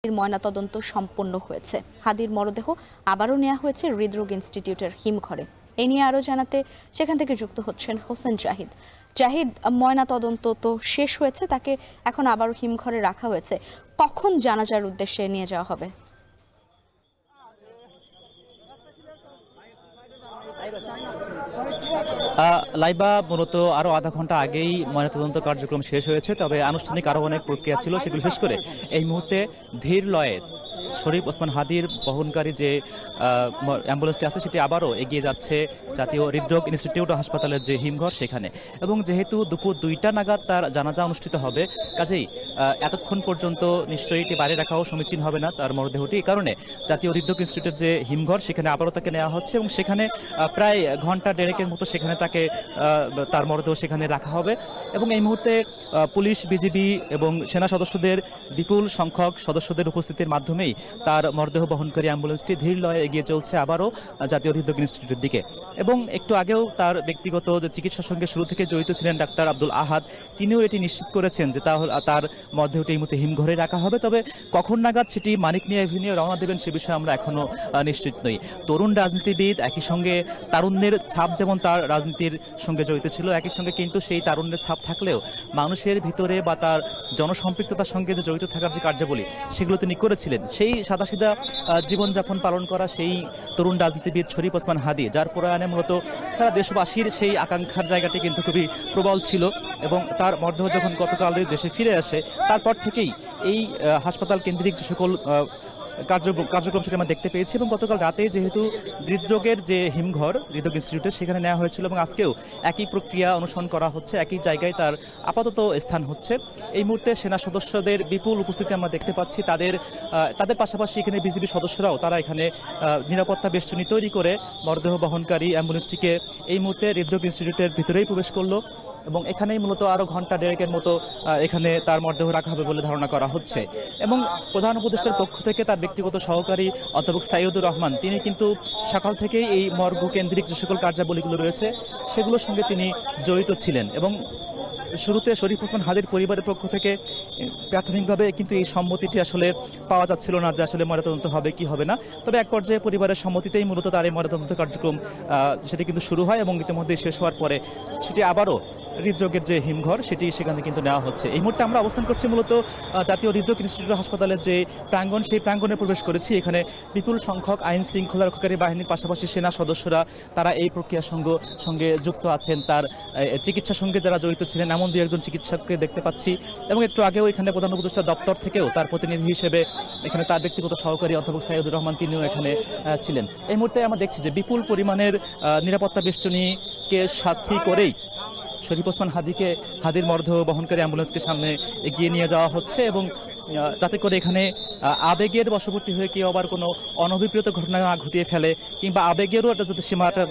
ময়নাতদন্ত সম্পন্ন হয়েছে। হাদির মরদেহ আবারও নেওয়া হয়েছে হৃদরোগ ইনস্টিটিউটের হিমঘরে। এ নিয়ে আরও জানাতে সেখান থেকে যুক্ত হচ্ছেন হোসেন জাহিদ। জাহিদ, ময়নাতদন্ত তো শেষ হয়েছে, তাকে এখন আবারও হিমঘরে রাখা হয়েছে। কখন জানাজার উদ্দেশ্যে নিয়ে যাওয়া হবে? লাইবা মূলত আরো আধা ঘন্টা আগেই ময়নাতদন্ত কার্যক্রম শেষ হয়েছে, তবে আনুষ্ঠানিক আরো অনেক প্রক্রিয়া ছিল, সেগুলো শেষ করে এই মুহূর্তে ধীর লয়ে শরীফ ওসমান হাদির বহনকারী যে অ্যাম্বুলেন্সটি আছে সেটি আবারও এগিয়ে যাচ্ছে জাতীয় হৃদরোগ ইনস্টিটিউট ও হাসপাতালের যে হিমঘর সেখানে। এবং যেহেতু দুপুর 2টা নাগাদ তার জানাজা অনুষ্ঠিত হবে, কাজেই এতক্ষণ পর্যন্ত নিশ্চয়ই এটি বাইরে রাখাও সমীচীন হবে না তার মরদেহটি। এই কারণে জাতীয় হৃদরোগ ইনস্টিটিউটের যে হিমঘর সেখানে আবারও তাকে নেওয়া হচ্ছে এবং সেখানে প্রায় ঘন্টা দেড়েকের মতো সেখানে তাকে তার মরদেহ সেখানে রাখা হবে। এবং এই মুহূর্তে পুলিশ, বিজিবি এবং সেনা সদস্যদের বিপুল সংখ্যক সদস্যদের উপস্থিতির মাধ্যমেই তার মরদেহ বহনকারী অ্যাম্বুলেন্সটি ধীর লয়ে এগিয়ে চলছে আবারও জাতীয় হৃদরোগ ইনস্টিটিউটের দিকে। এবং একটু আগেও তার ব্যক্তিগত যে চিকিৎসার সঙ্গে শুরু থেকে জড়িত ছিলেন ডাক্তার আব্দুল আহাদ, তিনিও এটি নিশ্চিত করেছেন যে তার মরদেহটি এই মুহূর্তে হিমঘরে রাখা হবে। তবে কখন নাগাদ সেটি মানিক মিয়া এভিনিউ রওনা দেবেন সে বিষয়ে আমরা এখনো নিশ্চিত নই। তরুণ রাজনীতিবিদ, একই সঙ্গে তারুণ্যের ছাপ যেমন তার রাজনীতির সঙ্গে জড়িত ছিল, একই সঙ্গে কিন্তু সেই তারুণ্যের ছাপ থাকলেও মানুষের ভিতরে বা তার জনসম্পৃক্ততার সঙ্গে যে জড়িত থাকার যে কার্যাবলী সেগুলো তিনি করেছিলেন। সেই সাদাসিধা জীবনযাপন পালন করা সেই তরুণ রাজনীতিবিদ শরীফ ওসমান হাদি, যার প্রয়াণে মূলত সারা দেশবাসীর সেই আকাঙ্ক্ষার জায়গাটি কিন্তু খুবই প্রবল ছিল। এবং তার মরদেহ যখন গতকাল দেশে ফিরে আসে, তারপর থেকেই এই হাসপাতাল কেন্দ্রিক যে সকল কার্যক্রম সেটা আমরা দেখতে পেয়েছি। এবং গতকাল রাতে যেহেতু হৃদরোগের যে হিমঘর হৃদরোগ ইনস্টিটিউটে সেখানে নেওয়া হয়েছিল এবং আজকেও একই প্রক্রিয়া অনুসরণ করা হচ্ছে, একই জায়গায় তার আপাতত স্থান হচ্ছে। এই মুহূর্তে সেনা সদস্যদের বিপুল উপস্থিতি আমরা দেখতে পাচ্ছি। তাদের পাশাপাশি এখানে বিজিবি সদস্যরাও তারা এখানে নিরাপত্তা বেষ্টনী তৈরি করে মরদেহ বহনকারী অ্যাম্বুলেন্সটিকে এই মুহূর্তে হৃদরোগ ইনস্টিটিউটের ভিতরেই প্রবেশ করলো এবং এখানেই মূলত আরও ঘন্টা দেড়েকের মতো এখানে তার মরদেহ রাখা হবে বলে ধারণা করা হচ্ছে। এবং প্রধান উপদেষ্টার পক্ষ থেকে তার ব্যক্তিগত সহকারী অধ্যাপক সাইয়দুর রহমান, তিনি কিন্তু সকাল থেকেই এই মর্গ কেন্দ্রিক যে সকল কার্যাবলীগুলো রয়েছে সেগুলোর সঙ্গে তিনি জড়িত ছিলেন। এবং শুরুতে শরীফ ওসমান হাদির পরিবারের পক্ষ থেকে প্রাথমিকভাবে কিন্তু এই সম্মতিটি আসলে পাওয়া যাচ্ছিল না যে আসলে ময়নাতদন্ত হবে কি হবে না। তবে এক পর্যায়ে পরিবারের সম্মতিতেই মূলত তার এই ময়নাতদন্ত কার্যক্রম সেটি কিন্তু শুরু হয় এবং ইতিমধ্যে শেষ হওয়ার পরে সেটি আবারও হৃদরোগের যে হিমঘর সেটি সেখানে কিন্তু নেওয়া হচ্ছে। এই মুহূর্তে আমরা অবস্থান করছি মূলত জাতীয় হৃদরোগ ইনস্টিটিউট হাসপাতালের যে প্রাঙ্গণ, সেই প্রাঙ্গণে প্রবেশ করেছি। এখানে বিপুল সংখ্যক আইন শৃঙ্খলা রক্ষাকারী বাহিনীর পাশাপাশি সেনা সদস্যরা তারা এই প্রক্রিয়ার সঙ্গে যুক্ত আছেন। তার চিকিৎসার সঙ্গে যারা জড়িত ছিলেন এমন দু একজন চিকিৎসককে দেখতে পাচ্ছি। এবং একটু আগেও এখানে প্রধান উপদেষ্টা দপ্তর থেকেও তার প্রতিনিধি হিসেবে এখানে তার ব্যক্তিগত সহকারী অধ্যাপক সাইয়দুর রহমান তিনিও এখানে ছিলেন। এই মুহূর্তে আমরা দেখছি যে বিপুল পরিমাণের নিরাপত্তা বেষ্টনীকে সাথী করেই শরীফ ওসমান হাদির মরদেহ বহনকারী অ্যাম্বুলেন্সকে সামনে এগিয়ে নিয়ে যাওয়া হচ্ছে এবং যাতে করে এখানে আবেগের বশবর্তী হয়ে কেউ আবার কোনো অনভিপ্রেত ঘটনা না ঘটিয়ে ফেলে কিংবা আবেগেরও একটা যাতে সীমাটা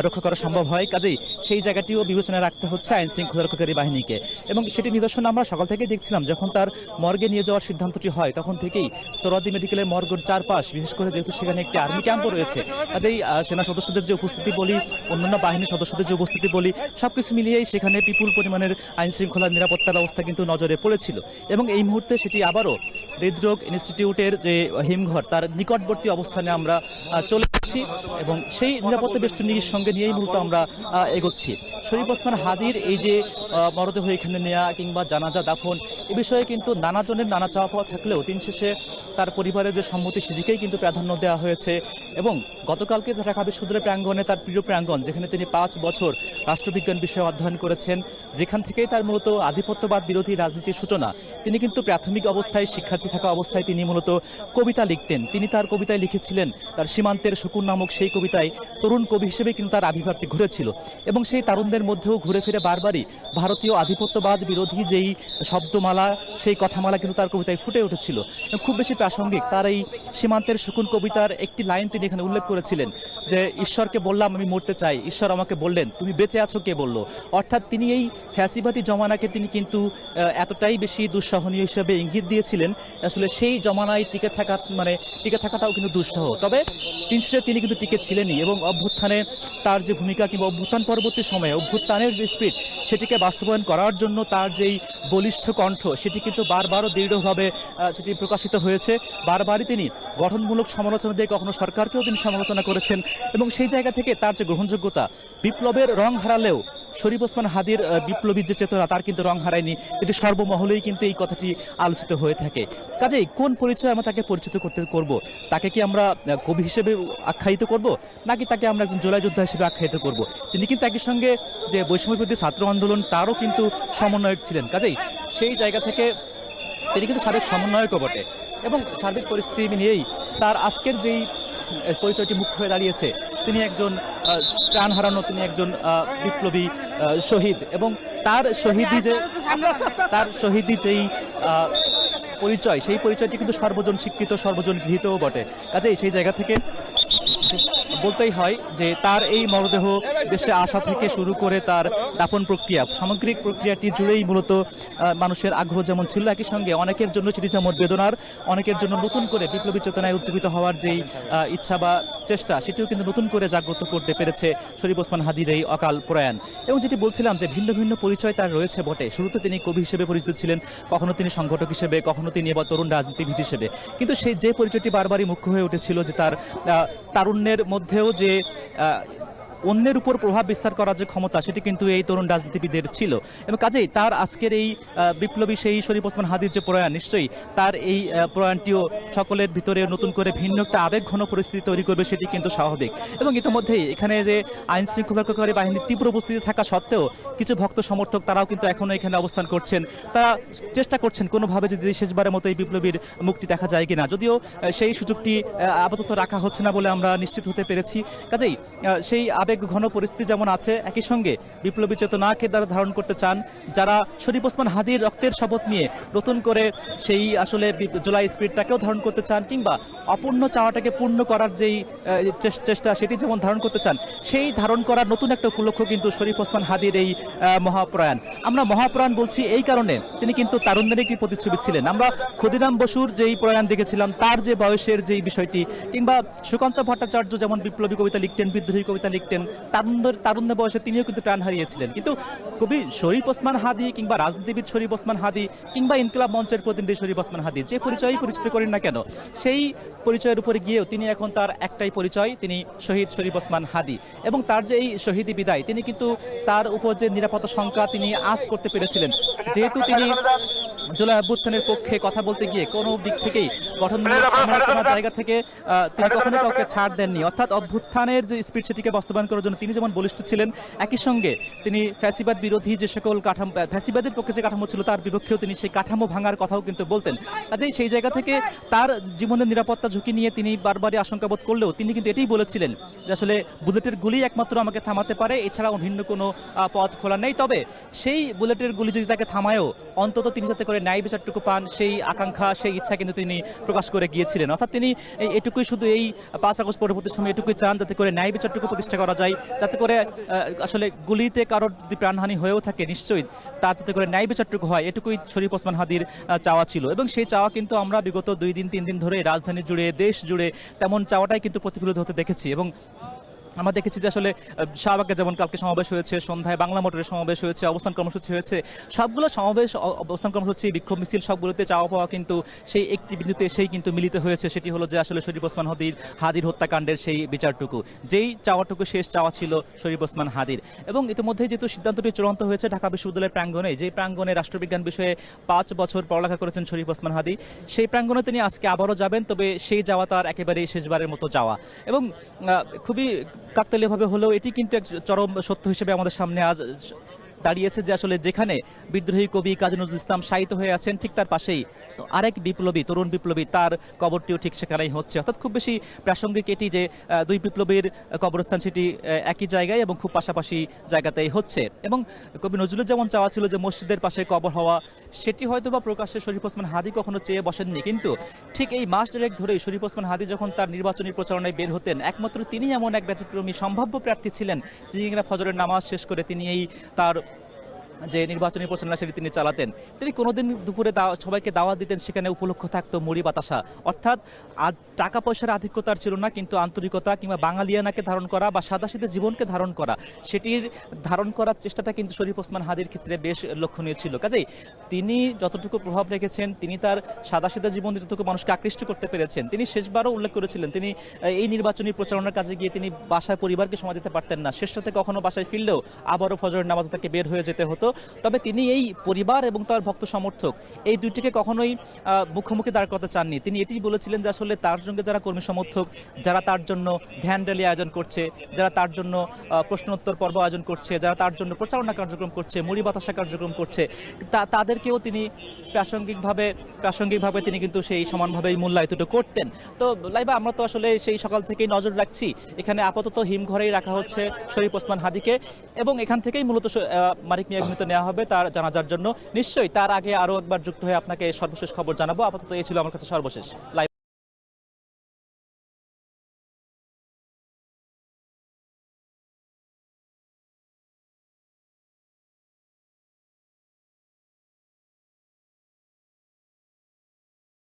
রক্ষা করা সম্ভব হয়, কাজেই সেই জায়গাটিও বিবেচনায় রাখতে হচ্ছে আইন শৃঙ্খলা রক্ষাকারী বাহিনীকে। এবং সেটি নিদর্শন আমরা সকাল থেকেই দেখছিলাম, যখন তার মর্গে নিয়ে যাওয়ার সিদ্ধান্তটি হয় তখন থেকেই সোহরাওয়ার্দী মেডিকেলের মর্গের চারপাশ, বিশেষ করে যেহেতু সেখানে একটি আর্মি ক্যাম্পও রয়েছে, কাজেই সেনা সদস্যদের যে উপস্থিতি বলি, অন্যান্য বাহিনীর সদস্যদের যে উপস্থিতি বলি, সবকিছু মিলিয়েই সেখানে বিপুল পরিমাণের আইন শৃঙ্খলা নিরাপত্তা ব্যবস্থা কিন্তু নজরে পড়েছিল। এবং এই মুহূর্তে সেটি আবারও হৃদরোগ ইনস্টিটিউটের যে হিমঘর তার নিকটবর্তী অবস্থানে আমরা চলে যাচ্ছি এবং সেই নিরাপত্তা বেষ্টনীর সঙ্গে নিয়েই মূলত আমরা এগোচ্ছি। শরীফ ওসমান হাদির এই যে মরদেহ এখানে নেওয়া কিংবা জানাজা দাফন, এ বিষয়ে কিন্তু নানা জনের নানা চাওয়া পাওয়া থাকলেও দিন শেষে তার পরিবারের যে সম্মতি সেদিকেই কিন্তু প্রাধান্য দেওয়া হয়েছে। এবং গতকালকে ঢাকা বিশ্ববিদ্যালয়ের প্রাঙ্গণে তার প্রিয় প্রাঙ্গণ, যেখানে তিনি 5 বছর রাষ্ট্রবিজ্ঞান বিষয়ে অধ্যয়ন করেছেন, যেখান থেকেই তার মূলত আধিপত্যবাদ বিরোধী রাজনীতির সূচনা, তিনি কিন্তু প্রাথমিক অবস্থায় শিক্ষার্থী থাকা অবস্থায় তিনি মূলত কবিতা লিখতেন। তিনি তার কবিতায় লিখেছিলেন, তার সীমান্তের শকুন নামক সেই কবিতায় তরুণ কবি হিসেবে কিন্তু তার আবির্ভাবটি ঘুরেছিল। এবং সেই তারুণদের মধ্যেও ঘুরে ফিরে বারবারই ভারতীয় আধিপত্যবাদ বিরোধী যেই শব্দমালা, সেই কথামালা কিন্তু তার কবিতায় ফুটে উঠেছিল। খুব বেশি প্রাসঙ্গিক তার এই সীমান্তের শকুন কবিতার একটি লাইন তিনি এখানে উল্লেখ করেছিলেন যে, ঈশ্বরকে বললাম আমি মরতে চাই, ঈশ্বর আমাকে বললেন তুমি বেঁচে আছো কে বললো। অর্থাৎ তিনি এই ফ্যাসিবাদী জমানাকে তিনি কিন্তু এতটাই বেশি দুঃসহনীয় হিসেবে ইঙ্গিত দিয়েছিলেন, আসলে সেই জমানায় টিকে থাকাটাও কিন্তু দুঃসহ। তবে দিন শেষে তিনি কিন্তু টিকে ছিলেনই এবং অভ্যুত্থানে তার যে ভূমিকা কিংবা অভ্যুত্থান পরবর্তী সময়ে অভ্যুত্থানের যে স্পিরিট সেটিকে বাস্তবায়ন করার জন্য তার যেই বলিষ্ঠ কণ্ঠ সেটি কিন্তু বারবারও দৃঢ়ভাবে সেটি প্রকাশিত হয়েছে। বারবারই তিনি গঠনমূলক সমালোচনা দিয়ে কখনো সরকারকেও তিনি সমালোচনা করেছেন এবং সেই জায়গা থেকে তার যে গ্রহণযোগ্যতা, বিপ্লবের রং হারালেও শরীফ ওসমান হাদির বিপ্লবী যে চেতনা তার কিন্তু রং হারায়নি। এটি সর্বমহলেই কিন্তু এই কথাটি আলোচিত হয়ে থাকে। কাজেই কোন পরিচয় আমরা তাকে পরিচিত করব? তাকে কি আমরা কবি হিসেবে আখ্যায়িত করব, নাকি তাকে আমরা একজন জুলাই যোদ্ধা হিসেবে আখ্যায়িত করব? তিনি কিন্তু একই সঙ্গে যে বৈষম্যবিরোধী ছাত্র আন্দোলন তারও কিন্তু সমন্বয়ক ছিলেন। কাজেই সেই জায়গা থেকে তিনি কিন্তু সাবেক সমন্বয়কও বটে এবং সার্বিক পরিস্থিতি নিয়েই তার আজকের যেই পরিচয়টি মুখ্য হয়ে দাঁড়িয়েছে, তিনি একজন প্রাণ হারানো, তিনি একজন বিপ্লবী শহীদ এবং তার শহীদি যেই পরিচয়, সেই পরিচয়টি কিন্তু সর্বজন স্বীকৃত, সর্বজন গৃহীতও বটে। কাজেই সেই জায়গা থেকে বলতেই হয় যে তার এই মরদেহ দেশে আসা থেকে শুরু করে তার দাফন প্রক্রিয়া, সামগ্রিক প্রক্রিয়াটি জুড়েই মূলত মানুষের আগ্রহ যেমন ছিল, একই সঙ্গে অনেকের জন্য সেটি যেমন বেদনার, অনেকের জন্য নতুন করে বিপ্লবী চেতনায় উজ্জীবিত হওয়ার যেই ইচ্ছা বা চেষ্টা, সেটিও কিন্তু নতুন করে জাগ্রত করতে পেরেছে শরীফ ওসমান হাদির এই অকাল প্রয়াণ। এবং যেটি বলছিলাম যে ভিন্ন ভিন্ন পরিচয় তার রয়েছে বটে। শুরুতে তিনি কবি হিসেবে পরিচিত ছিলেন, কখনো তিনি সংগঠক হিসেবে, কখনো তিনি এবার তরুণ রাজনীতিবিদ হিসেবে। কিন্তু সেই যে পরিচয়টি বারবারই মুখ্য হয়ে উঠেছিল যে তার তারুণ্যের মধ্যেও যে অন্যের উপর প্রভাব বিস্তার করার যে ক্ষমতা, সেটি কিন্তু এই তরুণ রাজনীতিবিদের ছিল। এবং কাজেই তার আজকের এই বিপ্লবী সেই শরীফ ওসমান হাদির যে প্রয়াণ, নিশ্চয়ই তার এই প্রয়াণটিও সকলের ভিতরে নতুন করে ভিন্ন একটা আবেগঘন পরিস্থিতি তৈরি করবে, সেটি কিন্তু স্বাভাবিক। এবং ইতিমধ্যেই এখানে যে আইন শৃঙ্খলাকারী বাহিনীর তীব্র উপস্থিতি থাকা সত্ত্বেও কিছু ভক্ত সমর্থক তারাও কিন্তু এখনো এখানে অবস্থান করছেন। তারা চেষ্টা করছেন কোনোভাবে যদি শেষবারের মতো এই বিপ্লবীর মুক্তি দেখা যায় কিনা, যদিও সেই সুযোগটি আপাতত রাখা হচ্ছে না বলে আমরা নিশ্চিত হতে পেরেছি। কাজেই সেই ঘন পরিস্থিতি যেমন আছে, একই সঙ্গে বিপ্লবী চেতনাকে তারা ধারণ করতে চান, যারা শরীফ ওসমান হাদির রক্তের শপথ নিয়ে নতুন করে সেই আসলে জুলাই স্পিরিটটাকেও ধারণ করতে চান, কিংবা অপূর্ণ চাওয়াটাকে পূর্ণ করার যেই চেষ্টা সেটি যেমন ধারণ করতে চান, সেই ধারণ করার নতুন একটা উপলক্ষ কিন্তু শরীফ ওসমান হাদির এই মহাপ্রয়াণ। আমরা মহাপ্রয়াণ বলছি এই কারণে, তিনি কিন্তু তারুণ্যের একটি প্রতিচ্ছবি ছিলেন। আমরা ক্ষুদিরাম বসুর যেই প্রয়াণ দেখেছিলাম, তার যে বয়সের যেই বিষয়টি, কিংবা সুকান্ত ভট্টাচার্য যেমন বিপ্লবী কবিতা লিখতেন, বিদ্রোহী কবিতা লিখতেন, তারুণ্য বয়সে তিনিও কিন্তু প্রাণ হারিয়েছিলেন। কিন্তু কবি শরীফ ওসমান হাদি, কিংবা রাজনীতিবিদ শরীফ ওসমান হাদি, কিংবা ইনকিলাব মঞ্চের প্রতিনিধি শরীফ ওসমান হাদি, যে পরিচয়ই পরিচিত করেন না কেন, সেই পরিচয়ের উপরে গিয়েও তিনি এখন তার একটাই পরিচয়, তিনি শহীদ শরীফ ওসমান হাদি। এবং তার যে এই শহীদি বিদায়, তিনি কিন্তু তার উপর যে নিরাপত্তা সংখ্যা তিনি আঁচ করতে পেরেছিলেন, যেহেতু তিনি জুলাই অভ্যুত্থানের পক্ষে কথা বলতে গিয়ে কোনো দিক থেকেই গঠনমূলক সমালোচনার জায়গা থেকে তিনি কখনো কাউকে ছাড় দেননি। অর্থাৎ অভ্যুত্থানের যে স্পিরিট, সেটিকে বাস্তবায়ন করার জন্য তিনি যেমন বলিষ্ঠ ছিলেন, একই সঙ্গে তিনি ফ্যাসিবাদ বিরোধী যে সকল কাঠামো, ফ্যাসিবাদের পক্ষে যে কাঠামো ছিল তার বিপক্ষেও তিনি সেই কাঠামো ভাঙার কথাও কিন্তু বলতেন। কাজেই সেই জায়গা থেকে তার জীবনের নিরাপত্তা ঝুঁকি নিয়ে তিনি বারবারই আশঙ্কাবোধ করলেও তিনি কিন্তু এটাই বলেছিলেন যে আসলে বুলেটের গুলি একমাত্র আমাকে থামাতে পারে, এছাড়াও ভিন্ন কোনো পথ খোলা নেই। তবে সেই বুলেটের গুলি যদি তাকে থামায়ও, অন্তত তিনি যাতে করে ন্যায় বিচারটুকু পান, সেই আকাঙ্ক্ষা, সেই ইচ্ছা কিন্তু তিনি প্রকাশ করে গিয়েছিলেন। অর্থাৎ তিনি এটুকুই, শুধু এই 5 আগস্ট পরবর্তী সময় এটুকুই চান, যাতে করে ন্যায় বিচারটুকু প্রতিষ্ঠা করা যায়, যাতে করে আসলে গুলিতে কারোর যদি প্রাণহানি হয়েও থাকে, নিশ্চয়ই তার যাতে করে ন্যায় বিচারটুকু হয়, এটুকুই শরীফ ওসমান হাদির চাওয়া ছিল। এবং সেই চাওয়া কিন্তু আমরা বিগত 2 দিন 3 দিন ধরে রাজধানী জুড়ে, দেশ জুড়ে তেমন চাওয়াটাই কিন্তু প্রতিফলিত হতে দেখেছি। এবং আমরা দেখেছি যে আসলে শাহবাগে যেমন কালকে সমাবেশ হয়েছে, সন্ধ্যায় বাংলা মোটরের সমাবেশ হয়েছে, অবস্থান কর্মসূচি হয়েছে, সবগুলো সমাবেশ, অবস্থান কর্মসূচি, বিক্ষোভ মিছিল, সবগুলোতে চাওয়া পাওয়া কিন্তু সেই একটি বিন্দুতে সেই কিন্তু মিলিত হয়েছে। সেটি হলো যে আসলে শরীফ ওসমান হাদির হত্যাকাণ্ডের সেই বিচারটুকু, যেই চাওয়াটুকু শেষ চাওয়া ছিল শরীফ ওসমান হাদির। এবং ইতিমধ্যেই যেহেতু সিদ্ধান্তটি চূড়ান্ত হয়েছে ঢাকা বিশ্ববিদ্যালয়ের প্রাঙ্গণে, যেই প্রাঙ্গণে রাষ্ট্রবিজ্ঞান বিষয়ে 5 বছর পড়ালেখা করেছেন শরীফ ওসমান হাদি, সেই প্রাঙ্গণে তিনি আজকে আবারও যাবেন। তবে সেই যাওয়া তার একেবারেই শেষবারের মতো যাওয়া। এবং খুবই কাকতালীয়ভাবে হলেও এটি কিন্তু এক চরম সত্য হিসেবে আমাদের সামনে আজ দাঁড়িয়েছে যে আসলে যেখানে বিদ্রোহী কবি কাজী নজরুল ইসলাম শায়িত হয়ে আছেন, ঠিক তার পাশেই আরেক বিপ্লবী, তরুণ বিপ্লবী, তার কবরটিও ঠিক সেখানেই হচ্ছে। অর্থাৎ খুব বেশি প্রাসঙ্গিক এটি যে 2 বিপ্লবীর কবরস্থান সেটি একই জায়গায় এবং খুব পাশাপাশি জায়গাতেই হচ্ছে। এবং কবি নজরুলের যেমন চাওয়া ছিল যে মসজিদের পাশে কবর হওয়া, সেটি হয়তো বা প্রকাশ্যে শরীফ ওসমান হাদি কখনো চেয়ে বসেননি। কিন্তু ঠিক এই মাস 1.5 ধরেই শরীফ ওসমান হাদি যখন তার নির্বাচনী প্রচারণায় বের হতেন, একমাত্র তিনি এমন এক ব্যতিক্রমী সম্ভাব্য প্রার্থী ছিলেন, যিনি কিনা ফজরের নামাজ শেষ করে তিনি এই তার যে নির্বাচনী প্রচারণা সেটি তিনি চালাতেন, তিনি কোনোদিন দুপুরে সবাইকে দাওয়াত দিতেন, সেখানে উপলক্ষ থাকতো মুড়ি বাতাসা। অর্থাৎ টাকা পয়সার আধিক্যতার ছিল না, কিন্তু আন্তরিকতা কিংবা বাঙালিয়ানাকে ধারণ করা বা সাদাসিধে জীবনকে ধারণ করা, সেটির ধারণ করার চেষ্টাটা কিন্তু শরীফ ওসমান হাদির ক্ষেত্রে বেশ লক্ষণীয় ছিল। কাজেই তিনি যতটুকু প্রভাব রেখেছেন, তিনি তার সাদাসিধে জীবন যতটুকু মানুষকে আকৃষ্ট করতে পেরেছেন, তিনি শেষবারও উল্লেখ করেছিলেন তিনি এই নির্বাচনী প্রচারণার কাজে গিয়ে তিনি বাসায় পরিবারকে সময় দিতে পারতেন না। শেষ রাতে কখনো বাসায় ফিরলেও আবারও ফজরের নামাজ তাকে বের হয়ে যেতে হতো। তবে তিনি এই পরিবার এবং তার ভক্ত সমর্থক এই দুইটিকে কখনোই মুখোমুখি দাঁড় করতে চাননি। তিনি এটিই বলেছিলেন যে আসলে তার সঙ্গে যারা কর্মী সমর্থক, যারা তার জন্য ভ্যান র্যালি আয়োজন করছে, যারা তার জন্য প্রশ্নোত্তর পর্ব আয়োজন করছে, যারা তার জন্য প্রচারণা কার্যক্রম করছে, মুড়ি বাতাসা কার্যক্রম করছে, তাদেরকেও তিনি প্রাসঙ্গিকভাবে তিনি কিন্তু সেই সমানভাবেই মূল্যায়িত করতেন। তো লাইবা আমরা তো আসলে সেই সকাল থেকেই নজর রাখছি, এখানে আপাতত হিমঘরেই রাখা হচ্ছে শরীফ ওসমান হাদিকে, এবং এখান থেকেই মূলত মানিক মিয়া ঘনিত নেওয়া হবে তার জানাজার জন্য। নিশ্চয়ই তার আগে আরও একবার যুক্ত হয়ে আপনাকে সর্বশেষ খবর জানাবো। আপাতত এই ছিল আমার কাছে সর্বশেষ।